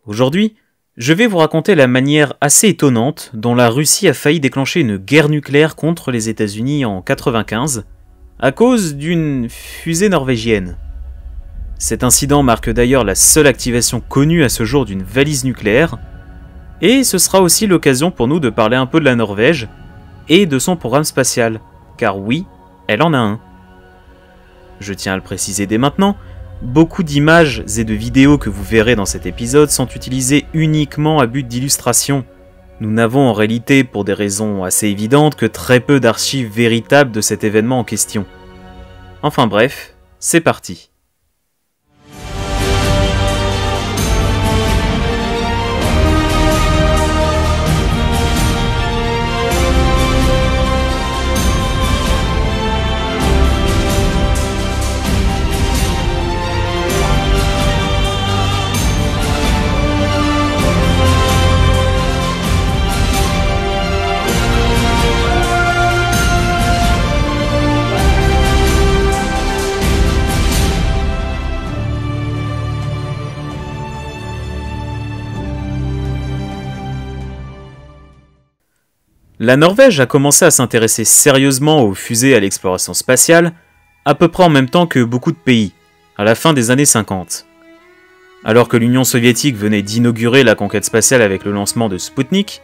Aujourd'hui, je vais vous raconter la manière assez étonnante dont la Russie a failli déclencher une guerre nucléaire contre les États-Unis en 1995 à cause d'une fusée norvégienne. Cet incident marque d'ailleurs la seule activation connue à ce jour d'une valise nucléaire, et ce sera aussi l'occasion pour nous de parler un peu de la Norvège et de son programme spatial, car oui, elle en a un. Je tiens à le préciser dès maintenant, beaucoup d'images et de vidéos que vous verrez dans cet épisode sont utilisées uniquement à but d'illustration. Nous n'avons en réalité, pour des raisons assez évidentes, que très peu d'archives véritables de cet événement en question. Enfin bref, c'est parti. La Norvège a commencé à s'intéresser sérieusement aux fusées et à l'exploration spatiale, à peu près en même temps que beaucoup de pays, à la fin des années 50. Alors que l'Union soviétique venait d'inaugurer la conquête spatiale avec le lancement de Sputnik,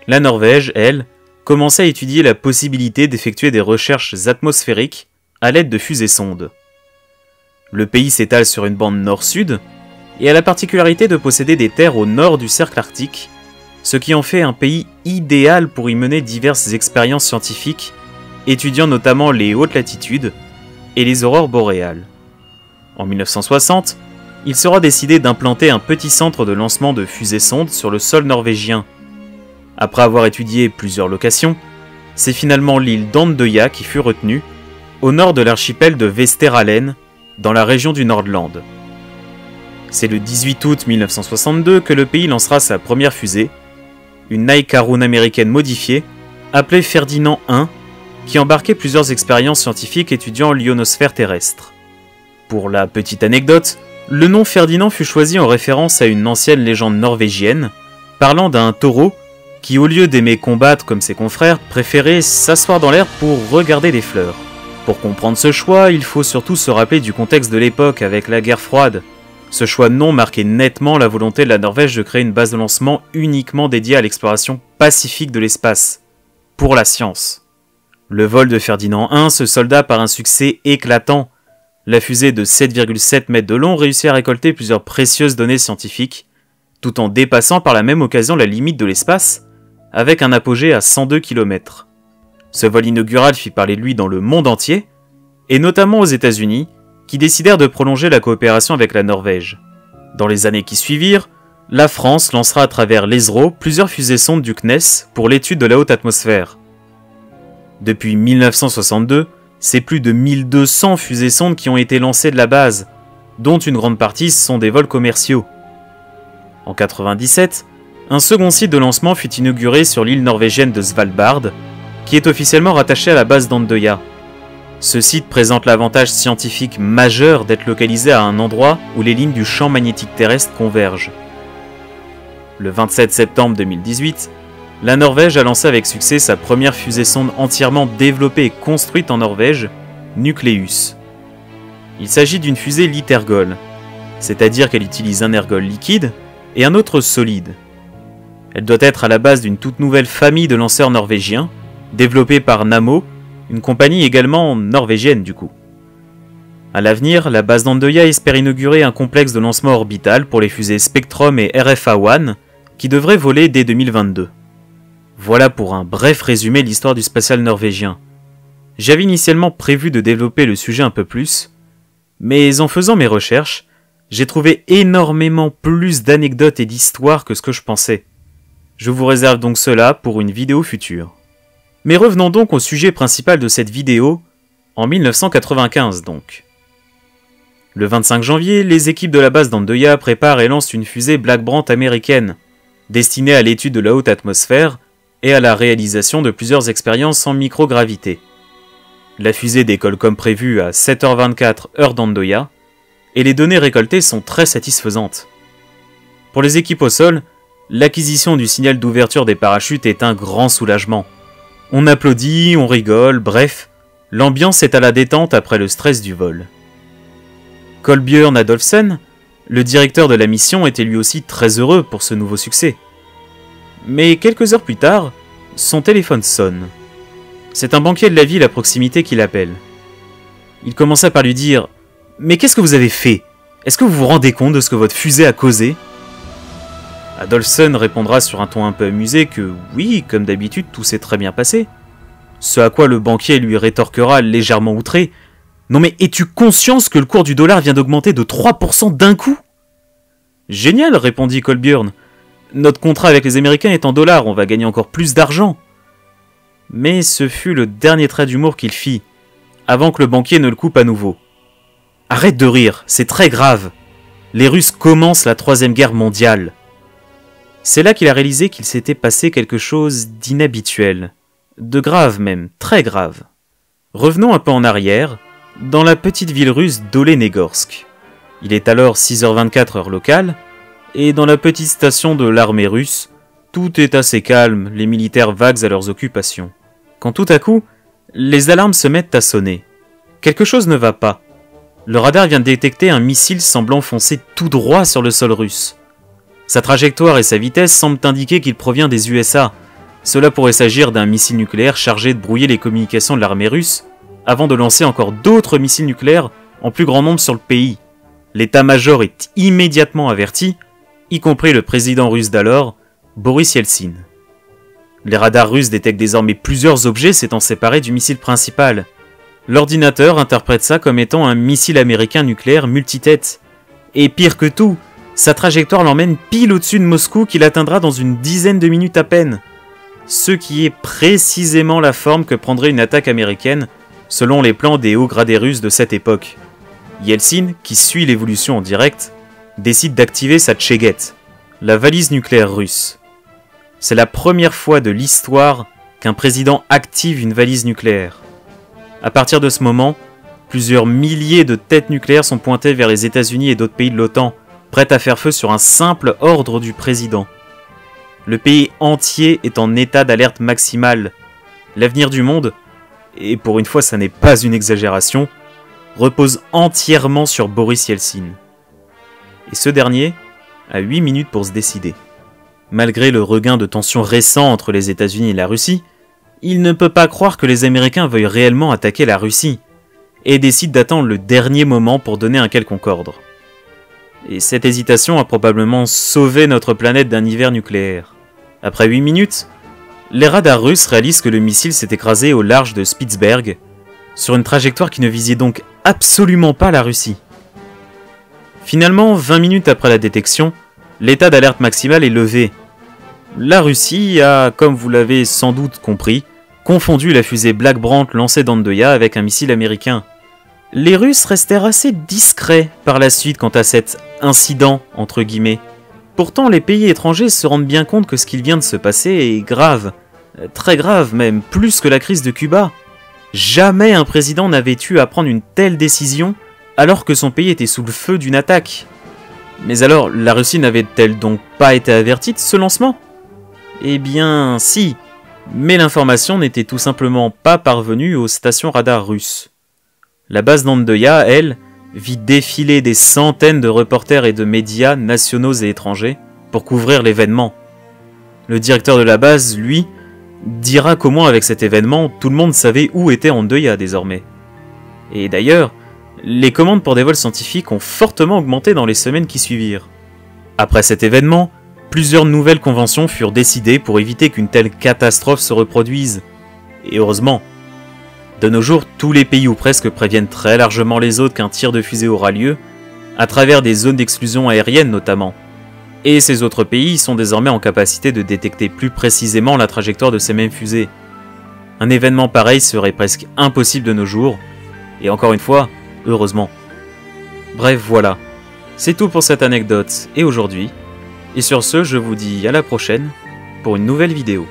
la Norvège, elle, commençait à étudier la possibilité d'effectuer des recherches atmosphériques à l'aide de fusées-sondes. Le pays s'étale sur une bande nord-sud, et a la particularité de posséder des terres au nord du cercle arctique, ce qui en fait un pays idéal pour y mener diverses expériences scientifiques, étudiant notamment les hautes latitudes et les aurores boréales. En 1960, il sera décidé d'implanter un petit centre de lancement de fusées-sondes sur le sol norvégien. Après avoir étudié plusieurs locations, c'est finalement l'île d'Andøya qui fut retenue, au nord de l'archipel de Vesteralen, dans la région du Nordland. C'est le 18 août 1962 que le pays lancera sa première fusée, une Naikarun américaine modifiée, appelée Ferdinand 1, qui embarquait plusieurs expériences scientifiques étudiant l'ionosphère terrestre. Pour la petite anecdote, le nom Ferdinand fut choisi en référence à une ancienne légende norvégienne, parlant d'un taureau qui, au lieu d'aimer combattre comme ses confrères, préférait s'asseoir dans l'air pour regarder les fleurs. Pour comprendre ce choix, il faut surtout se rappeler du contexte de l'époque avec la guerre froide. Ce choix de nom marquait nettement la volonté de la Norvège de créer une base de lancement uniquement dédiée à l'exploration pacifique de l'espace, pour la science. Le vol de Ferdinand 1 se solda par un succès éclatant. La fusée de 7,7 mètres de long réussit à récolter plusieurs précieuses données scientifiques, tout en dépassant par la même occasion la limite de l'espace, avec un apogée à 102 km. Ce vol inaugural fit parler de lui dans le monde entier, et notamment aux États-Unis, qui décidèrent de prolonger la coopération avec la Norvège. Dans les années qui suivirent, la France lancera à travers l'ESRO plusieurs fusées-sondes du CNES pour l'étude de la haute atmosphère. Depuis 1962, c'est plus de 1200 fusées-sondes qui ont été lancées de la base, dont une grande partie sont des vols commerciaux. En 1997, un second site de lancement fut inauguré sur l'île norvégienne de Svalbard, qui est officiellement rattachée à la base d'Andøya. Ce site présente l'avantage scientifique majeur d'être localisé à un endroit où les lignes du champ magnétique terrestre convergent. Le 27 septembre 2018, la Norvège a lancé avec succès sa première fusée-sonde entièrement développée et construite en Norvège, Nucleus. Il s'agit d'une fusée litergol, c'est-à-dire qu'elle utilise un ergol liquide et un autre solide. Elle doit être à la base d'une toute nouvelle famille de lanceurs norvégiens, développée par Nammo, une compagnie également norvégienne du coup. À l'avenir, la base d'Andøya espère inaugurer un complexe de lancement orbital pour les fusées Spectrum et RFA-1 qui devraient voler dès 2022. Voilà pour un bref résumé de l'histoire du spatial norvégien. J'avais initialement prévu de développer le sujet un peu plus, mais en faisant mes recherches, j'ai trouvé énormément plus d'anecdotes et d'histoires que ce que je pensais. Je vous réserve donc cela pour une vidéo future. Mais revenons donc au sujet principal de cette vidéo, en 1995 donc. Le 25 janvier, les équipes de la base d'Andøya préparent et lancent une fusée Black Brant américaine, destinée à l'étude de la haute atmosphère et à la réalisation de plusieurs expériences en microgravité. La fusée décolle comme prévu à 7h24 heure d'Andøya, et les données récoltées sont très satisfaisantes. Pour les équipes au sol, l'acquisition du signal d'ouverture des parachutes est un grand soulagement. On applaudit, on rigole, bref, l'ambiance est à la détente après le stress du vol. Kolbjørn Adolfsen, le directeur de la mission, était lui aussi très heureux pour ce nouveau succès. Mais quelques heures plus tard, son téléphone sonne. C'est un banquier de la ville à proximité qui l'appelle. Il commença par lui dire « Mais qu'est-ce que vous avez fait? Est-ce que vous vous rendez compte de ce que votre fusée a causé ?» Adolfsen répondra sur un ton un peu amusé que oui, comme d'habitude, tout s'est très bien passé. Ce à quoi le banquier lui rétorquera légèrement outré « Non mais es-tu conscience que le cours du dollar vient d'augmenter de 3% d'un coup ?» Génial, répondit Kolbjørn. Notre contrat avec les Américains est en dollars, on va gagner encore plus d'argent. Mais ce fut le dernier trait d'humour qu'il fit, avant que le banquier ne le coupe à nouveau. Arrête de rire, c'est très grave. Les Russes commencent la Troisième Guerre mondiale. C'est là qu'il a réalisé qu'il s'était passé quelque chose d'inhabituel, de grave même, très grave. Revenons un peu en arrière, dans la petite ville russe d'Olenegorsk. Il est alors 6h24 heure locale, et dans la petite station de l'armée russe, tout est assez calme, les militaires vaguent à leurs occupations. Quand tout à coup, les alarmes se mettent à sonner. Quelque chose ne va pas. Le radar vient de détecter un missile semblant foncer tout droit sur le sol russe. Sa trajectoire et sa vitesse semblent indiquer qu'il provient des USA. Cela pourrait s'agir d'un missile nucléaire chargé de brouiller les communications de l'armée russe, avant de lancer encore d'autres missiles nucléaires en plus grand nombre sur le pays. L'état-major est immédiatement averti, y compris le président russe d'alors, Boris Yeltsin. Les radars russes détectent désormais plusieurs objets s'étant séparés du missile principal. L'ordinateur interprète ça comme étant un missile américain nucléaire multitête. Et pire que tout, sa trajectoire l'emmène pile au-dessus de Moscou qu'il atteindra dans une dizaine de minutes à peine. Ce qui est précisément la forme que prendrait une attaque américaine selon les plans des hauts gradés russes de cette époque. Yeltsin, qui suit l'évolution en direct, décide d'activer sa Tcheguette, la valise nucléaire russe. C'est la première fois de l'histoire qu'un président active une valise nucléaire. À partir de ce moment, plusieurs milliers de têtes nucléaires sont pointées vers les États-Unis et d'autres pays de l'OTAN, prêtes à faire feu sur un simple ordre du président. Le pays entier est en état d'alerte maximale. L'avenir du monde, et pour une fois ça n'est pas une exagération, repose entièrement sur Boris Yeltsin. Et ce dernier a 8 minutes pour se décider. Malgré le regain de tension récent entre les États-Unis et la Russie, il ne peut pas croire que les Américains veuillent réellement attaquer la Russie, et décide d'attendre le dernier moment pour donner un quelconque ordre. Et cette hésitation a probablement sauvé notre planète d'un hiver nucléaire. Après 8 minutes, les radars russes réalisent que le missile s'est écrasé au large de Spitsberg, sur une trajectoire qui ne visait donc absolument pas la Russie. Finalement, 20 minutes après la détection, l'état d'alerte maximale est levé. La Russie a, comme vous l'avez sans doute compris, confondu la fusée Black Brant lancée d'Andoya avec un missile américain. Les Russes restèrent assez discrets par la suite quant à cet « incident » entre guillemets. Pourtant, les pays étrangers se rendent bien compte que ce qu'il vient de se passer est grave. Très grave même, plus que la crise de Cuba. Jamais un président n'avait eu à prendre une telle décision alors que son pays était sous le feu d'une attaque. Mais alors, la Russie n'avait-elle donc pas été avertie de ce lancement? Eh bien, si, mais l'information n'était tout simplement pas parvenue aux stations radars russes. La base d'Andoya, elle, vit défiler des centaines de reporters et de médias nationaux et étrangers pour couvrir l'événement. Le directeur de la base, lui, dira qu'au moins avec cet événement, tout le monde savait où était Andoya désormais. Et d'ailleurs, les commandes pour des vols scientifiques ont fortement augmenté dans les semaines qui suivirent. Après cet événement, plusieurs nouvelles conventions furent décidées pour éviter qu'une telle catastrophe se reproduise. Et heureusement. De nos jours, tous les pays ou presque préviennent très largement les autres qu'un tir de fusée aura lieu, à travers des zones d'exclusion aérienne notamment. Et ces autres pays sont désormais en capacité de détecter plus précisément la trajectoire de ces mêmes fusées. Un événement pareil serait presque impossible de nos jours, et encore une fois, heureusement. Bref, voilà. C'est tout pour cette anecdote et aujourd'hui. Et sur ce, je vous dis à la prochaine pour une nouvelle vidéo.